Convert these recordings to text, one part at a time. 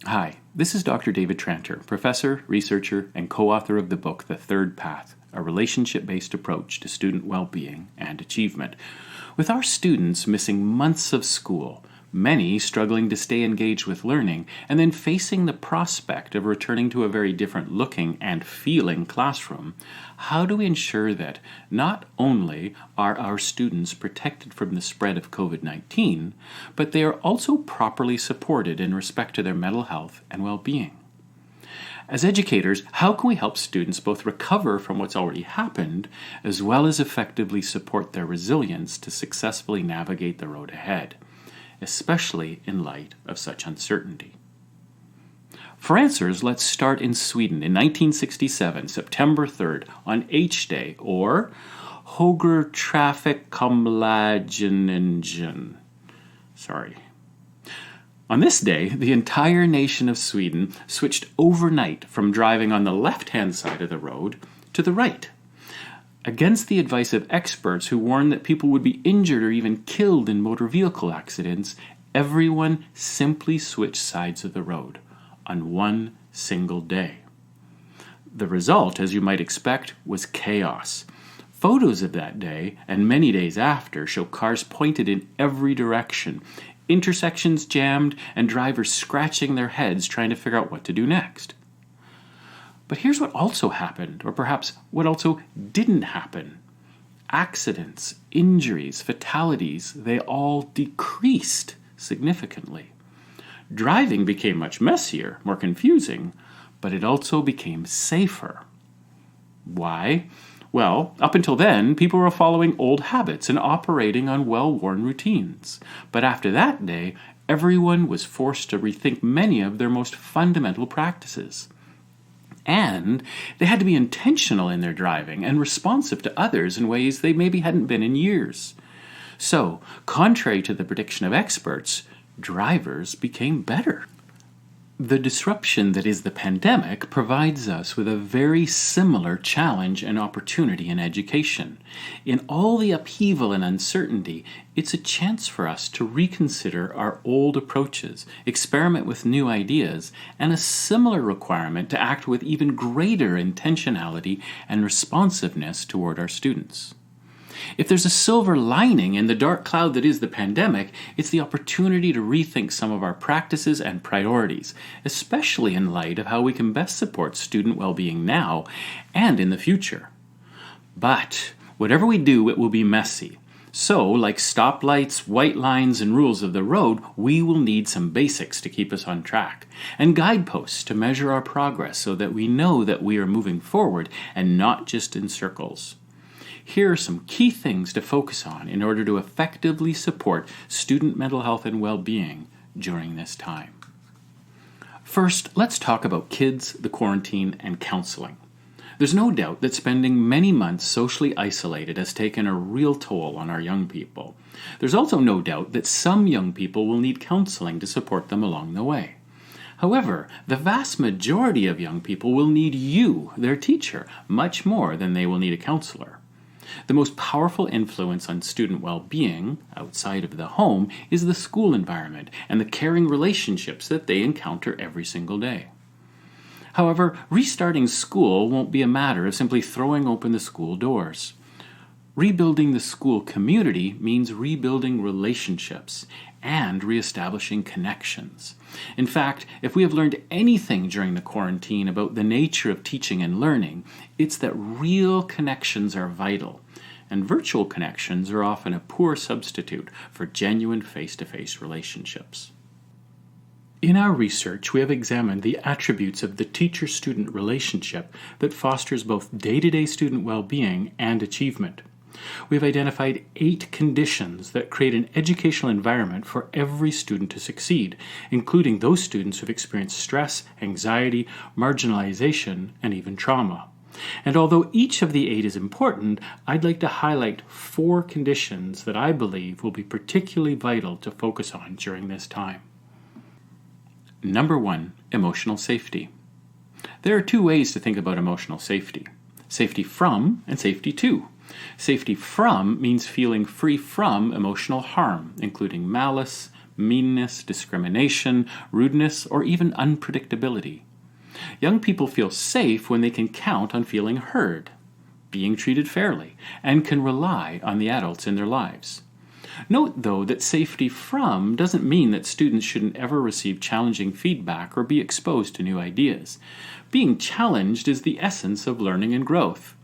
Hi, this is Dr. David Tranter, professor, researcher, and co-author of the book The Third Path, a relationship-based approach to student well-being and achievement. With our students missing months of school, many struggling to stay engaged with learning, and then facing the prospect of returning to a very different looking and feeling classroom, how do we ensure that not only are our students protected from the spread of COVID-19, but they are also properly supported in respect to their mental health and well-being? As educators, how can we help students both recover from what's already happened, as well as effectively support their resilience to successfully navigate the road ahead, especially in light of such uncertainty? For answers, let's start in Sweden in 1967, September 3rd, on H-Day, or Högertrafikomläggningen. On this day, the entire nation of Sweden switched overnight from driving on the left-hand side of the road to the right. Against the advice of experts who warned that people would be injured or even killed in motor vehicle accidents, everyone simply switched sides of the road on one single day. The result, as you might expect, was chaos. Photos of that day and many days after show cars pointed in every direction, intersections jammed, and drivers scratching their heads trying to figure out what to do next. But here's what also happened, or perhaps what also didn't happen. Accidents, injuries, fatalities, they all decreased significantly. Driving became much messier, more confusing, but it also became safer. Why? Well, up until then, people were following old habits and operating on well-worn routines. But after that day, everyone was forced to rethink many of their most fundamental practices. And they had to be intentional in their driving and responsive to others in ways they maybe hadn't been in years. So, contrary to the prediction of experts, drivers became better. The disruption that is the pandemic provides us with a very similar challenge and opportunity in education. In all the upheaval and uncertainty, it's a chance for us to reconsider our old approaches, experiment with new ideas, and a similar requirement to act with even greater intentionality and responsiveness toward our students. If there's a silver lining in the dark cloud that is the pandemic, it's the opportunity to rethink some of our practices and priorities, especially in light of how we can best support student well-being now and in the future. But whatever we do, it will be messy. So, like stoplights, white lines, and rules of the road, we will need some basics to keep us on track, and guideposts to measure our progress so that we know that we are moving forward and not just in circles. Here are some key things to focus on in order to effectively support student mental health and well-being during this time. First, let's talk about kids, the quarantine, and counseling. There's no doubt that spending many months socially isolated has taken a real toll on our young people. There's also no doubt that some young people will need counseling to support them along the way. However, the vast majority of young people will need you, their teacher, much more than they will need a counselor. The most powerful influence on student well-being, outside of the home, is the school environment and the caring relationships that they encounter every single day. However, restarting school won't be a matter of simply throwing open the school doors. Rebuilding the school community means rebuilding relationships and reestablishing connections. In fact, if we have learned anything during the quarantine about the nature of teaching and learning, it's that real connections are vital, and virtual connections are often a poor substitute for genuine face-to-face relationships. In our research, we have examined the attributes of the teacher-student relationship that fosters both day-to-day student well-being and achievement. We've identified 8 conditions that create an educational environment for every student to succeed, including those students who've experienced stress, anxiety, marginalization, and even trauma. And although each of the 8 is important, I'd like to highlight 4 conditions that I believe will be particularly vital to focus on during this time. Number 1, emotional safety. There are 2 ways to think about emotional safety: safety from and safety to. Safety from means feeling free from emotional harm, including malice, meanness, discrimination, rudeness, or even unpredictability. Young people feel safe when they can count on feeling heard, being treated fairly, and can rely on the adults in their lives. Note, though, that safety from doesn't mean that students shouldn't ever receive challenging feedback or be exposed to new ideas. Being challenged is the essence of learning and growth.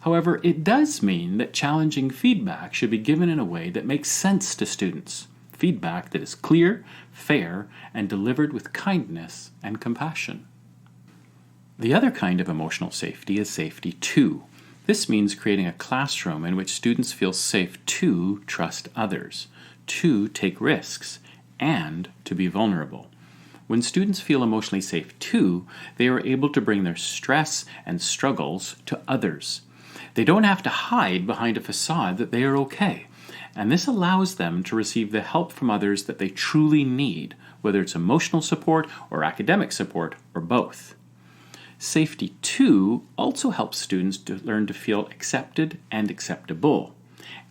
However, it does mean that challenging feedback should be given in a way that makes sense to students. Feedback that is clear, fair, and delivered with kindness and compassion. The other kind of emotional safety is safety to. This means creating a classroom in which students feel safe to trust others, to take risks, and to be vulnerable. When students feel emotionally safe too, they are able to bring their stress and struggles to others. They don't have to hide behind a facade that they are okay, and this allows them to receive the help from others that they truly need, whether it's emotional support or academic support or both. Safety too also helps students to learn to feel accepted and acceptable,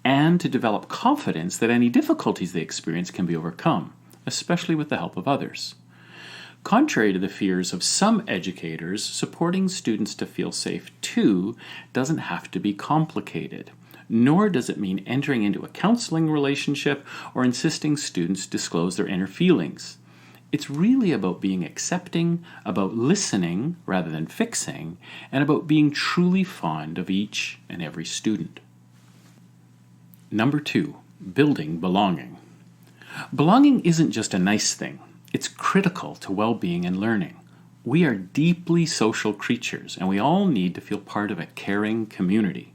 and to develop confidence that any difficulties they experience can be overcome, especially with the help of others. Contrary to the fears of some educators, supporting students to feel safe too doesn't have to be complicated, nor does it mean entering into a counseling relationship or insisting students disclose their inner feelings. It's really about being accepting, about listening rather than fixing, and about being truly fond of each and every student. Number 2, building belonging. Belonging isn't just a nice thing. It's critical to well-being and learning. We are deeply social creatures, and we all need to feel part of a caring community.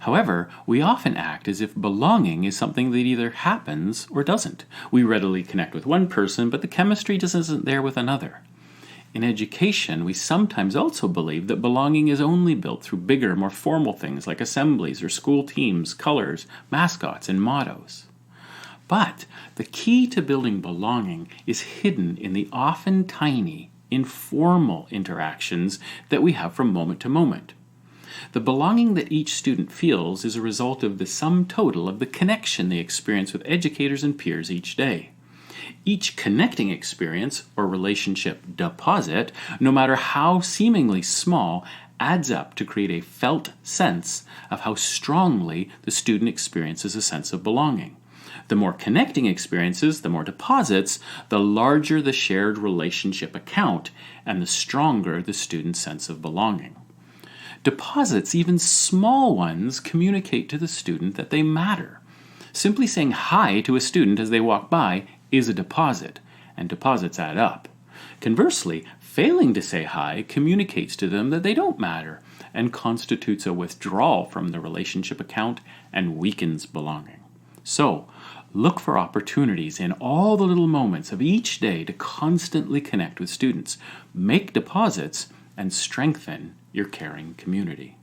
However, we often act as if belonging is something that either happens or doesn't. We readily connect with one person, but the chemistry just isn't there with another. In education, we sometimes also believe that belonging is only built through bigger, more formal things like assemblies or school teams, colors, mascots, and mottos. But the key to building belonging is hidden in the often tiny, informal interactions that we have from moment to moment. The belonging that each student feels is a result of the sum total of the connection they experience with educators and peers each day. Each connecting experience or relationship deposit, no matter how seemingly small, adds up to create a felt sense of how strongly the student experiences a sense of belonging. The more connecting experiences, the more deposits, the larger the shared relationship account, and the stronger the student's sense of belonging. Deposits, even small ones, communicate to the student that they matter. Simply saying hi to a student as they walk by is a deposit, and deposits add up. Conversely, failing to say hi communicates to them that they don't matter and constitutes a withdrawal from the relationship account and weakens belonging. So, look for opportunities in all the little moments of each day to constantly connect with students, make deposits, and strengthen your caring community.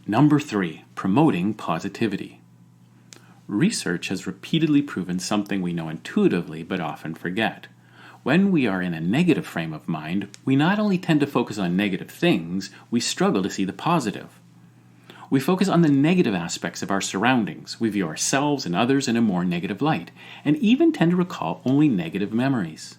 Number 3, promoting positivity. Research has repeatedly proven something we know intuitively but often forget. When we are in a negative frame of mind, we not only tend to focus on negative things, we struggle to see the positive. We focus on the negative aspects of our surroundings. We view ourselves and others in a more negative light, and even tend to recall only negative memories.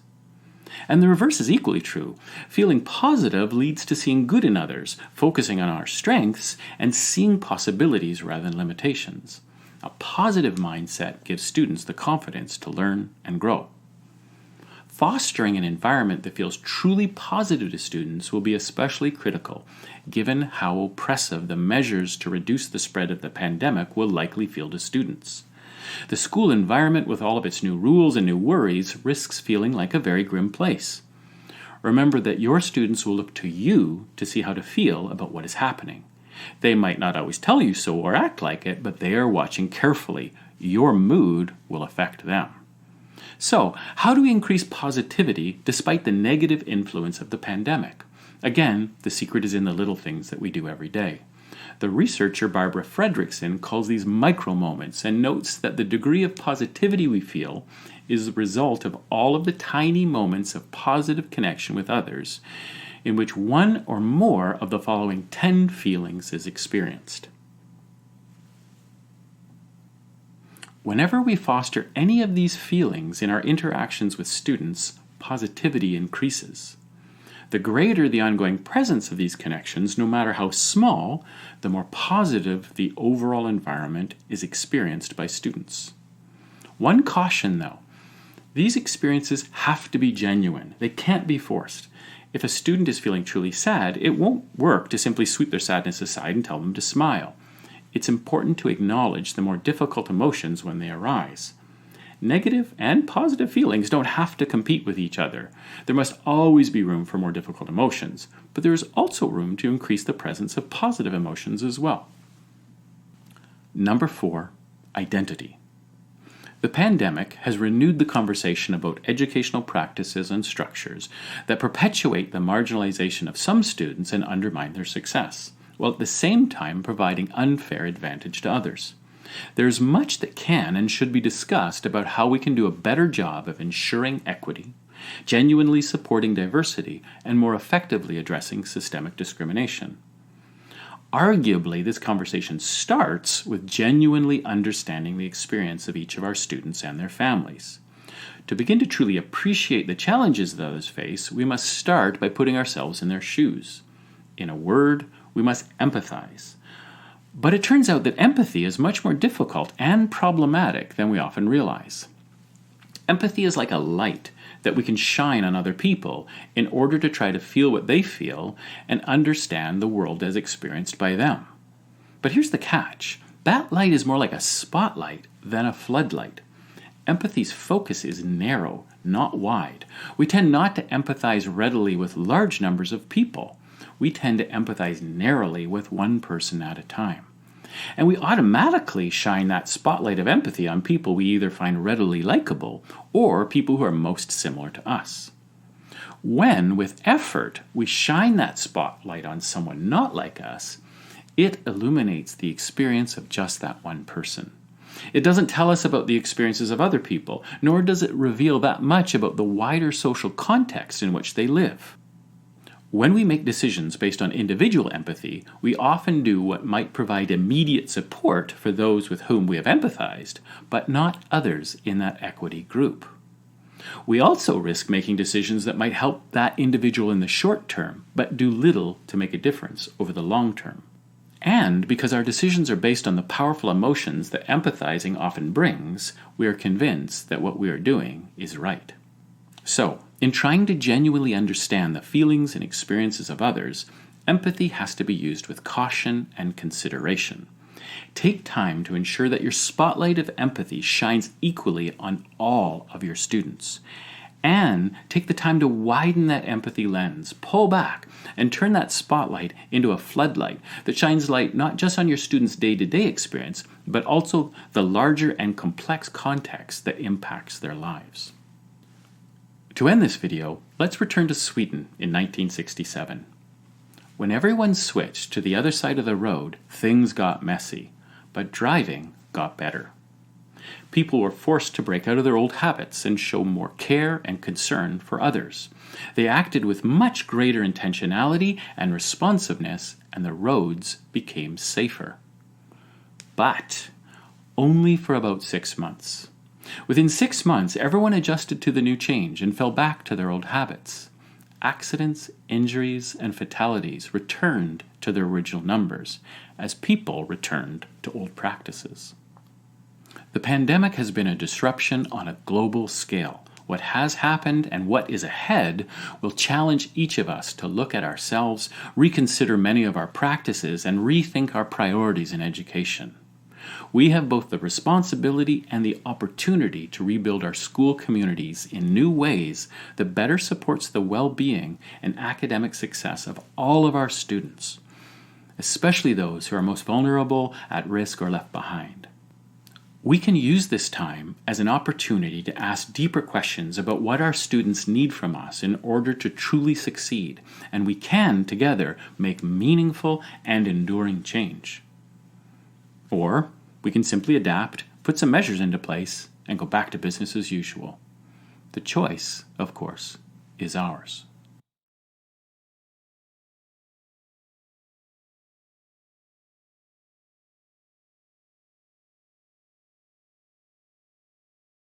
And the reverse is equally true. Feeling positive leads to seeing good in others, focusing on our strengths, and seeing possibilities rather than limitations. A positive mindset gives students the confidence to learn and grow. Fostering an environment that feels truly positive to students will be especially critical, given how oppressive the measures to reduce the spread of the pandemic will likely feel to students. The school environment, with all of its new rules and new worries, risks feeling like a very grim place. Remember that your students will look to you to see how to feel about what is happening. They might not always tell you so or act like it, but they are watching carefully. Your mood will affect them. So, how do we increase positivity despite the negative influence of the pandemic? Again, the secret is in the little things that we do every day. The researcher Barbara Fredrickson calls these micro moments and notes that the degree of positivity we feel is the result of all of the tiny moments of positive connection with others in which one or more of the following 10 feelings is experienced. Whenever we foster any of these feelings in our interactions with students, positivity increases. The greater the ongoing presence of these connections, no matter how small, the more positive the overall environment is experienced by students. One caution, though, these experiences have to be genuine. They can't be forced. If a student is feeling truly sad, it won't work to simply sweep their sadness aside and tell them to smile. It's important to acknowledge the more difficult emotions when they arise. Negative and positive feelings don't have to compete with each other. There must always be room for more difficult emotions, but there is also room to increase the presence of positive emotions as well. Number 4, identity. The pandemic has renewed the conversation about educational practices and structures that perpetuate the marginalization of some students and undermine their success, while at the same time providing unfair advantage to others. There is much that can and should be discussed about how we can do a better job of ensuring equity, genuinely supporting diversity, and more effectively addressing systemic discrimination. Arguably, this conversation starts with genuinely understanding the experience of each of our students and their families. To begin to truly appreciate the challenges that others face, we must start by putting ourselves in their shoes. In a word, we must empathize. But it turns out that empathy is much more difficult and problematic than we often realize. Empathy is like a light that we can shine on other people in order to try to feel what they feel and understand the world as experienced by them. But here's the catch. That light is more like a spotlight than a floodlight. Empathy's focus is narrow, not wide. We tend not to empathize readily with large numbers of people. We tend to empathize narrowly with one person at a time. And we automatically shine that spotlight of empathy on people we either find readily likable or people who are most similar to us. When, with effort, we shine that spotlight on someone not like us, it illuminates the experience of just that one person. It doesn't tell us about the experiences of other people, nor does it reveal that much about the wider social context in which they live. When we make decisions based on individual empathy, we often do what might provide immediate support for those with whom we have empathized, but not others in that equity group. We also risk making decisions that might help that individual in the short term, but do little to make a difference over the long term. And because our decisions are based on the powerful emotions that empathizing often brings, we are convinced that what we are doing is right. So, in trying to genuinely understand the feelings and experiences of others, empathy has to be used with caution and consideration. Take time to ensure that your spotlight of empathy shines equally on all of your students. And take the time to widen that empathy lens, pull back, and turn that spotlight into a floodlight that shines light not just on your students' day-to-day experience, but also the larger and complex context that impacts their lives. To end this video, let's return to Sweden in 1967. When everyone switched to the other side of the road, things got messy, but driving got better. People were forced to break out of their old habits and show more care and concern for others. They acted with much greater intentionality and responsiveness, and the roads became safer. But only for about 6 months. Within 6 months, everyone adjusted to the new change and fell back to their old habits. Accidents, injuries, and fatalities returned to their original numbers as people returned to old practices. The pandemic has been a disruption on a global scale. What has happened and what is ahead will challenge each of us to look at ourselves, reconsider many of our practices, and rethink our priorities in education. We have both the responsibility and the opportunity to rebuild our school communities in new ways that better supports the well-being and academic success of all of our students, especially those who are most vulnerable, at risk, or left behind. We can use this time as an opportunity to ask deeper questions about what our students need from us in order to truly succeed, and we can, together, make meaningful and enduring change. Or we can simply adapt, put some measures into place, and go back to business as usual. The choice, of course, is ours.